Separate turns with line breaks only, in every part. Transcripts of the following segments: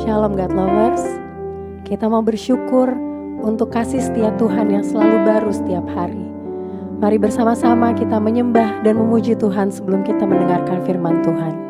Shalom God Lovers. Kita mau bersyukur untuk kasih setia Tuhan yang selalu baru setiap hari. Mari bersama-sama kita menyembah dan memuji Tuhan sebelum kita mendengarkan firman Tuhan.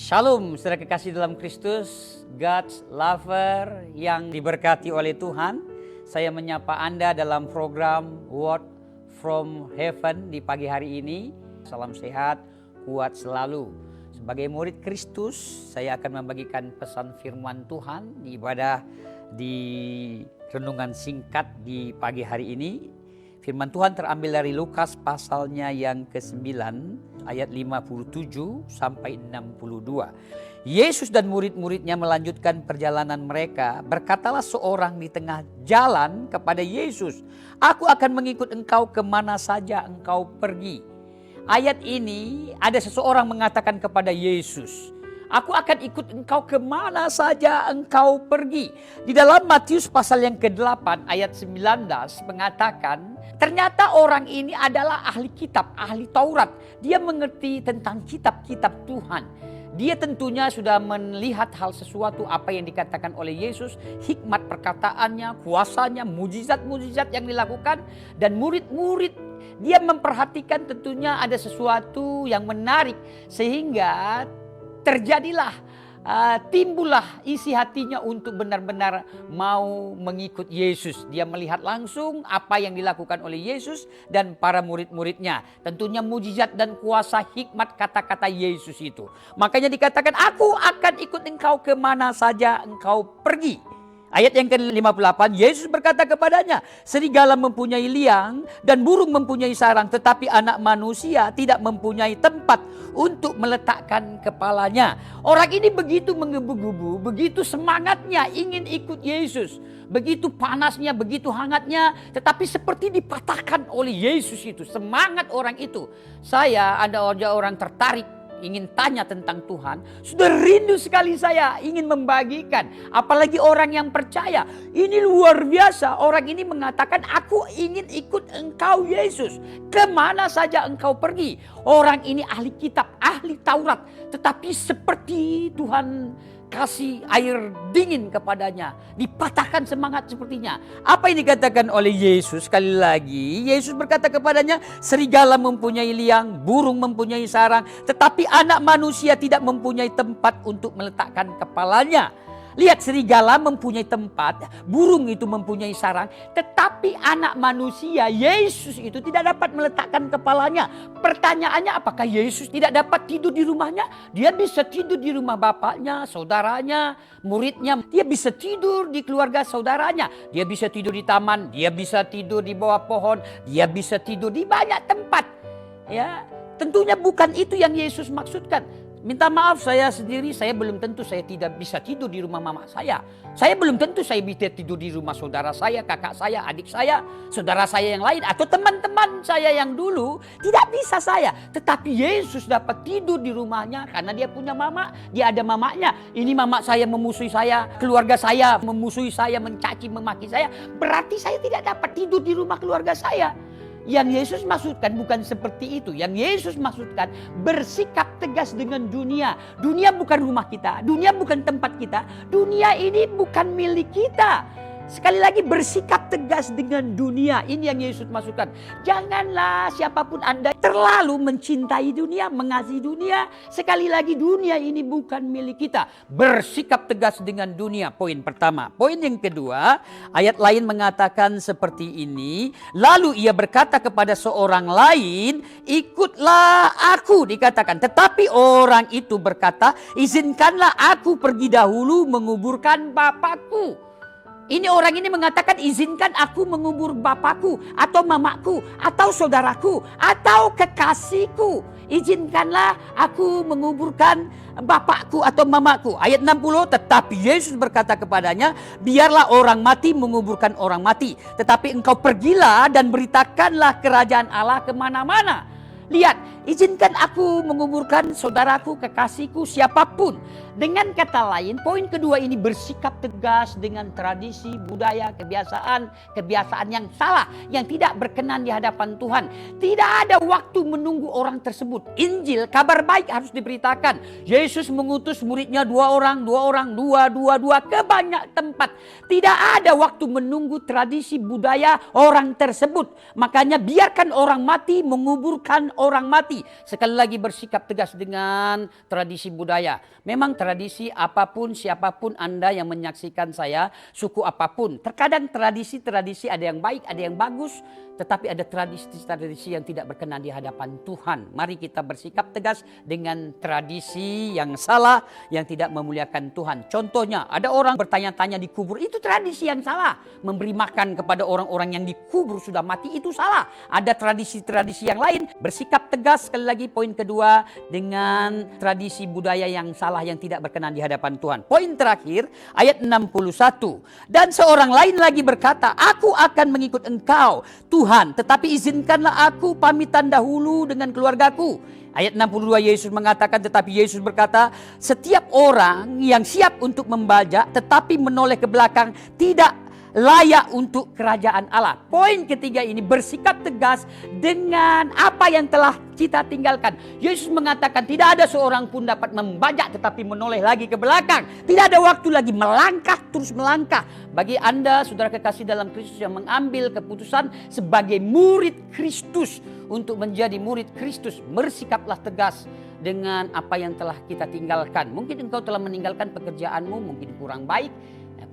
Shalom, saudara kekasih dalam Kristus, God's lover yang diberkati oleh Tuhan. Saya menyapa Anda dalam program Word from Heaven di pagi hari ini. Salam sehat, kuat selalu. Sebagai murid Kristus, saya akan membagikan pesan firman Tuhan di ibadah di renungan singkat di pagi hari ini. Firman Tuhan terambil dari Lukas pasalnya yang ke-9 ayat 57 sampai 62. Yesus dan murid-muridnya melanjutkan perjalanan mereka. Berkatalah seorang di tengah jalan kepada Yesus, "Aku akan mengikut engkau kemana saja engkau pergi." Ayat ini ada seseorang mengatakan kepada Yesus, "Aku akan ikut engkau kemana saja engkau pergi." Di dalam Matius pasal yang ke-8 ayat 19 mengatakan, ternyata orang ini adalah ahli kitab, ahli Taurat. Dia mengerti tentang kitab-kitab Tuhan. Dia tentunya sudah melihat hal sesuatu apa yang dikatakan oleh Yesus, hikmat perkataannya, kuasanya, mujizat-mujizat yang dilakukan. Dan murid-murid dia memperhatikan tentunya ada sesuatu yang menarik sehingga terjadilah, timbullah isi hatinya untuk benar-benar mau mengikut Yesus. Dia melihat langsung apa yang dilakukan oleh Yesus dan para murid-muridnya. Tentunya mujizat dan kuasa hikmat kata-kata Yesus itu. Makanya dikatakan, "Aku akan ikut engkau kemana saja engkau pergi." Ayat yang ke-58, Yesus berkata kepadanya, "Serigala mempunyai liang dan burung mempunyai sarang, tetapi anak manusia tidak mempunyai tempat untuk meletakkan kepalanya." Orang ini begitu menggebu-gebu, begitu semangatnya ingin ikut Yesus. Begitu panasnya, begitu hangatnya, tetapi seperti dipatahkan oleh Yesus itu. Semangat orang itu. Ada orang tertarik ingin tanya tentang Tuhan, sudah rindu sekali saya ingin membagikan. Apalagi orang yang percaya, ini luar biasa. Orang ini mengatakan, "Aku ingin ikut engkau Yesus, kemana saja engkau pergi." Orang ini ahli kitab, ahli Taurat, tetapi seperti Tuhan kasih air dingin kepadanya, dipatahkan semangat sepertinya. Apa yang dikatakan oleh Yesus? Sekali lagi Yesus berkata kepadanya, "Serigala mempunyai liang, burung mempunyai sarang, tetapi anak manusia tidak mempunyai tempat untuk meletakkan kepalanya." Lihat, serigala mempunyai tempat, burung itu mempunyai sarang, tetapi anak manusia, Yesus itu tidak dapat meletakkan kepalanya. Pertanyaannya, apakah Yesus tidak dapat tidur di rumahnya? Dia bisa tidur di rumah bapaknya, saudaranya, muridnya. Dia bisa tidur di keluarga saudaranya. Dia bisa tidur di taman, dia bisa tidur di bawah pohon, dia bisa tidur di banyak tempat. Ya, tentunya bukan itu yang Yesus maksudkan. Minta maaf, saya sendiri, saya belum tentu saya tidak bisa tidur di rumah mama saya. Saya belum tentu saya bisa tidur di rumah saudara saya, kakak saya, adik saya, saudara saya yang lain, atau teman-teman saya yang dulu. Tidak bisa saya. Tetapi Yesus dapat tidur di rumahnya karena dia punya mama, dia ada mamanya. Ini mama saya memusuhi saya, keluarga saya memusuhi saya, mencaci, memaki saya. Berarti saya tidak dapat tidur di rumah keluarga saya. Yang Yesus maksudkan bukan seperti itu. Yang Yesus maksudkan bersikap tegas dengan dunia. Dunia bukan rumah kita. Dunia bukan tempat kita. Dunia ini bukan milik kita. Sekali lagi, bersikap tegas dengan dunia. Ini yang Yesus maksudkan. Janganlah siapapun Anda terlalu mencintai dunia, mengasihi dunia. Sekali lagi, dunia ini bukan milik kita. Bersikap tegas dengan dunia. Poin pertama. Poin yang kedua, ayat lain mengatakan seperti ini. Lalu ia berkata kepada seorang lain, "Ikutlah aku," dikatakan. Tetapi orang itu berkata, "Izinkanlah aku pergi dahulu menguburkan bapakku." Ini orang ini mengatakan, "Izinkan aku mengubur bapakku atau mamaku atau saudaraku atau kekasihku. Izinkanlah aku menguburkan bapakku atau mamaku." Ayat 60, tetapi Yesus berkata kepadanya, "Biarlah orang mati menguburkan orang mati. Tetapi engkau pergilah dan beritakanlah kerajaan Allah kemana-mana." Lihat, izinkan aku menguburkan saudaraku, kekasihku, siapapun. Dengan kata lain, poin kedua ini bersikap tegas dengan tradisi, budaya, kebiasaan yang salah, yang tidak berkenan di hadapan Tuhan. Tidak ada waktu menunggu orang tersebut. Injil, kabar baik harus diberitakan. Yesus mengutus muridnya dua orang, dua ke banyak tempat. Tidak ada waktu menunggu tradisi, budaya orang tersebut. Makanya biarkan orang mati menguburkan orang mati. lagi, sekali lagi bersikap tegas dengan tradisi budaya. Memang tradisi apapun, siapapun Anda yang menyaksikan saya, suku apapun. Terkadang tradisi-tradisi ada yang baik, ada yang bagus. Tetapi ada tradisi-tradisi yang tidak berkenan di hadapan Tuhan. Mari kita bersikap tegas dengan tradisi yang salah, yang tidak memuliakan Tuhan. Contohnya, ada orang bertanya-tanya di kubur, itu tradisi yang salah. Memberi makan kepada orang-orang yang dikubur sudah mati, itu salah. Ada tradisi-tradisi yang lain. Bersikap tegas, sekali lagi poin kedua, dengan tradisi budaya yang salah, yang tidak berkenan di hadapan Tuhan. Poin terakhir, ayat 61. Dan seorang lain lagi berkata, aku akan mengikut engkau, Tuhan, tetapi izinkanlah aku pamitan dahulu dengan keluargaku. Ayat 62 Yesus mengatakan, tetapi Yesus berkata, setiap orang yang siap untuk membajak tetapi menoleh ke belakang tidak layak untuk kerajaan Allah. Poin ketiga ini, bersikap tegas dengan apa yang telah kita tinggalkan. Yesus mengatakan tidak ada seorang pun dapat membajak tetapi menoleh lagi ke belakang. Tidak ada waktu lagi melangkah, terus melangkah. Bagi Anda, saudara kekasih dalam Kristus yang mengambil keputusan sebagai murid Kristus, untuk menjadi murid Kristus, bersikaplah tegas dengan apa yang telah kita tinggalkan. Mungkin engkau telah meninggalkan pekerjaanmu, mungkin kurang baik,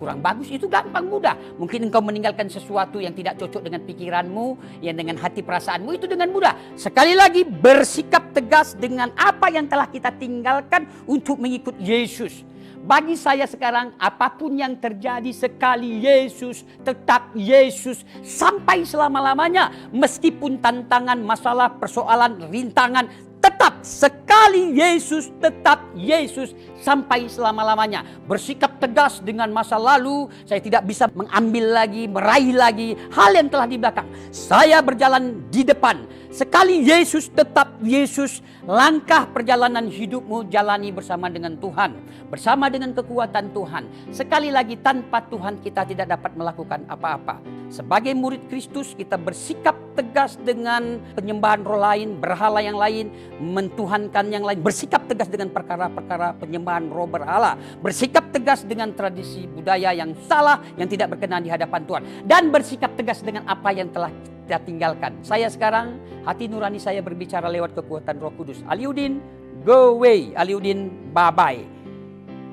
kurang bagus, itu gampang mudah. Mungkin engkau meninggalkan sesuatu yang tidak cocok dengan pikiranmu, yang dengan hati perasaanmu, itu dengan mudah. Sekali lagi, bersikap tegas dengan apa yang telah kita tinggalkan untuk mengikut Yesus. Bagi saya sekarang, apapun yang terjadi, sekali Yesus, tetap Yesus sampai selama-lamanya. Meskipun tantangan, masalah, persoalan, rintangan, tetap sekali Yesus, tetap Yesus sampai selama-lamanya. Bersikap tegas dengan masa lalu, saya tidak bisa mengambil lagi, meraih lagi hal yang telah di belakang. Saya berjalan di depan. Sekali Yesus, tetap Yesus. Langkah perjalanan hidupmu jalani bersama dengan Tuhan, bersama dengan kekuatan Tuhan. Sekali lagi, tanpa Tuhan kita tidak dapat melakukan apa-apa. Sebagai murid Kristus, kita bersikap tegas dengan penyembahan roh lain, berhala yang lain, mentuhankan yang lain. Bersikap tegas dengan perkara-perkara penyembahan roh berhala. Bersikap tegas dengan tradisi budaya yang salah, yang tidak berkenan di hadapan Tuhan. Dan bersikap tegas dengan apa yang telah kita tinggalkan. Saya sekarang, hati nurani saya berbicara lewat kekuatan Roh Kudus. Aliudin, go away. Aliudin, bye-bye.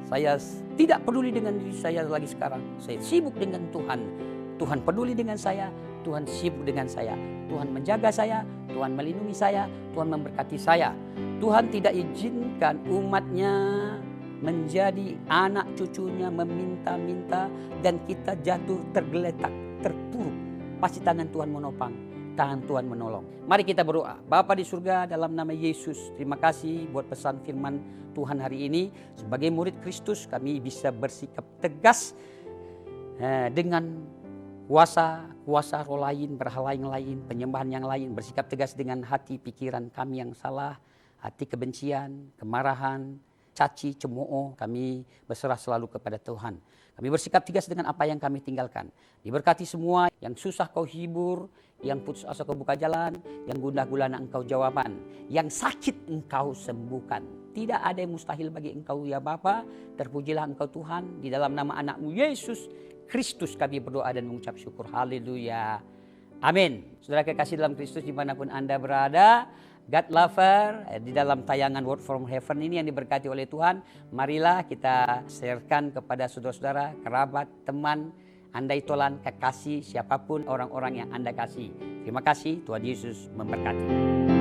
Saya tidak peduli dengan diri saya lagi sekarang. Saya sibuk dengan Tuhan. Tuhan peduli dengan saya. Tuhan sibuk dengan saya. Tuhan menjaga saya. Tuhan melindungi saya. Tuhan memberkati saya. Tuhan tidak izinkan umatnya menjadi anak cucunya meminta-minta dan kita jatuh tergeletak, terpuruk. Pasti tangan Tuhan menopang, tangan Tuhan menolong. Mari kita berdoa. Bapa di surga, dalam nama Yesus, terima kasih buat pesan firman Tuhan hari ini. Sebagai murid Kristus, kami bisa bersikap tegas dengan kuasa roh lain, berhala yang lain, penyembahan yang lain. Bersikap tegas dengan hati pikiran kami yang salah, hati kebencian, kemarahan, caci, cemooh. Kami berserah selalu kepada Tuhan. Kami bersikap tegas dengan apa yang kami tinggalkan. Diberkati semua, yang susah kau hibur, yang putus asa kau buka jalan, yang gundah gulana engkau jawaban, yang sakit engkau sembuhkan. Tidak ada yang mustahil bagi engkau ya Bapa. Terpujilah engkau Tuhan, di dalam nama anakmu Yesus Kristus kami berdoa dan mengucap syukur. Haleluya. Amin. Saudara kekasih dalam Kristus dimanapun Anda berada, God Lover, di dalam tayangan Word from Heaven ini yang diberkati oleh Tuhan, marilah kita sharekan kepada saudara-saudara, kerabat, teman, andai tolan, kekasih, siapapun orang-orang yang Anda kasih. Terima kasih, Tuhan Yesus memberkati.